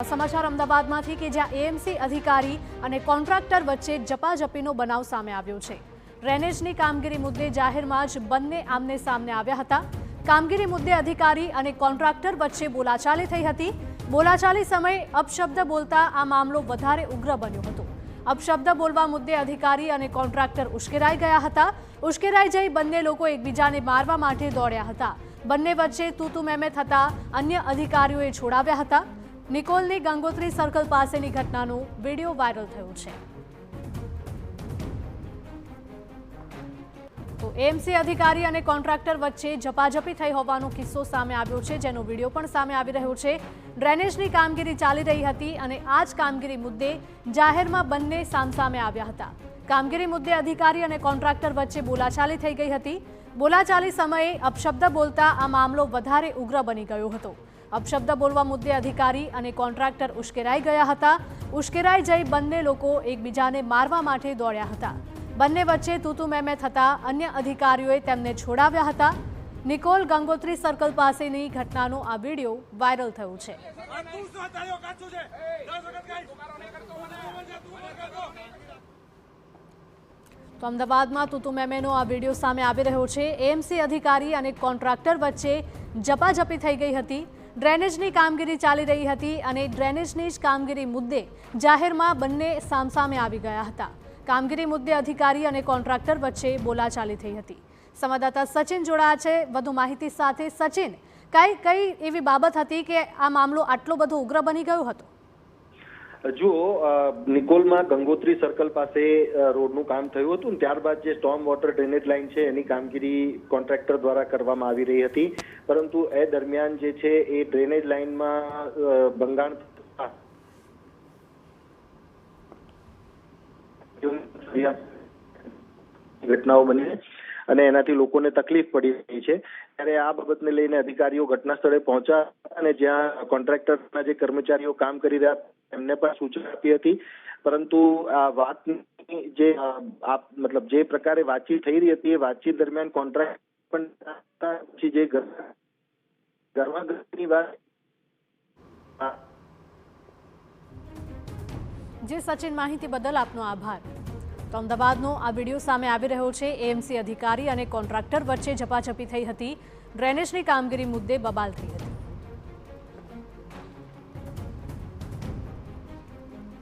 સમાચાર અમદાવાદમાંથી કે જ્યાં એએમસી અધિકારી અને કોન્ટ્રાક્ટર વચ્ચે ઝપાઝપીનો બનાવ સામે આવ્યો છે। ડ્રેનેજની કામગીરી મુદ્દે જાહેરમાં જ બંને આમને સામને આવ્યા હતા। કામગીરી મુદ્દે અધિકારી અને કોન્ટ્રાક્ટર વચ્ચે બોલાચાલી થઈ હતી। બોલાચાલી સમયે અપશબ્દ બોલતા આ મામલો વધારે ઉગ્ર બન્યો હતો। અપશબ્દ બોલવા મુદ્દે અધિકારી અને કોન્ટ્રાક્ટર ઉશ્કેરાઈ ગયા હતા। ઉશ્કેરાઈ જઈ બંને લોકો એકબીજાને મારવા માટે દોડ્યા હતા। બંને વચ્ચે તૂતુ મેમે થતા અન્ય અધિકારીઓએ છોડાવ્યા હતા। નિકોલની ગંગોત્રી સર્કલ પાસેની ઘટનાનો વિડીયો વાયરલ થયો છે। તો એએમસી અધિકારી અને કોન્ટ્રાક્ટર વચ્ચે ઝપાઝપી થઈ હોવાનો કિસ્સો સામે આવ્યો છે, જેનો વિડીયો પણ સામે આવી રહ્યો છે। ડ્રેનેજની કામગીરી ચાલી રહી હતી અને આ જ કામગીરી મુદ્દે જાહેરમાં બંને સામસામે આવ્યા હતા। કામગીરી મુદ્દે અધિકારી અને કોન્ટ્રાક્ટર વચ્ચે બોલાચાલી થઈ ગઈ હતી। બોલાચાલી સમયે અપશબ્દ બોલતા આ મામલો વધારે ઉગ્ર બની ગયો હતો। અપશબ્દ બોલવા મુદ્દે અધિકારી અને કોન્ટ્રાક્ટર ઉશ્કેરાઈ ગયા હતા। ઉશ્કેરાઈ જઈ બંને લોકો એકબીજાને મારવા માટે દોડ્યા હતા। બંને વચ્ચે તૂતુ મેમે થતા અન્ય અધિકારીઓએ તેમને છોડાવ્યા હતા। નિકોલ ગંગોત્રી સર્કલ પાસેની ઘટનાનો આ વિડીયો વાયરલ થયો છે। તો અમદાવાદમાં તૂતુ મેમેનો આ વિડીયો સામે આવી રહ્યો છે। એએમસી અધિકારી અને કોન્ટ્રાક્ટર વચ્ચે ઝપાઝપી થઈ ગઈ હતી। ડ્રેનેજની કામગીરી ચાલી રહી હતી અને ડ્રેનેજની જ કામગીરી મુદ્દે જાહેરમાં બંને સામસામે આવી ગયા હતા। કામગીરી મુદ્દે અધિકારી અને કોન્ટ્રાક્ટર વચ્ચે બોલાચાલી થઈ હતી। સંવાદદાતા સચિન જોડાયા છે વધુ માહિતી સાથે। સચિન, કઈ એવી બાબત હતી કે આ મામલો આટલો બધો ઉગ્ર બની ગયો હતો? જુઓ, નિકોલમાં ગંગોત્રી સર્કલ પાસે રોડનું કામ થયું હતું, ત્યારબાદ જે સ્ટોર્મ વોટર ડ્રેનેજ લાઇન છે એની કામગીરી કોન્ટ્રાક્ટર દ્વારા કરવામાં આવી રહી હતી। પરંતુ એ દરમિયાન જે છે એ ડ્રેનેજ લાઇનમાં ભંગાણ ઘટનાઓ બની અને એનાથી લોકોને તકલીફ પડી રહી છે। ત્યારે આ બાબતને લઈને અધિકારીઓ ઘટના સ્થળે પહોંચ્યા અને જ્યાં કોન્ટ્રાક્ટરના જે કર્મચારીઓ કામ કરી રહ્યા એમને પણ સૂચના આપી હતી। પરંતુ આ વાતની જે પ્રકારે વાતચીત થઈ રહી હતી એ વાતચીત દરમિયાન કોન્ટ્રાક્ટ પણ જે ગરમાગરમીની વાત જે સચિન, માહિતી બદલ આપનો આભાર। તો અમદાવાદનો આ વિડીયો સામે આવી રહ્યો છે। એએમસી અધિકારી અને કોન્ટ્રાક્ટર વચ્ચે ઝપાઝપી થઈ હતી। ડ્રેનેજની કામગીરી મુદ્દે બબાલ થઈ હતી।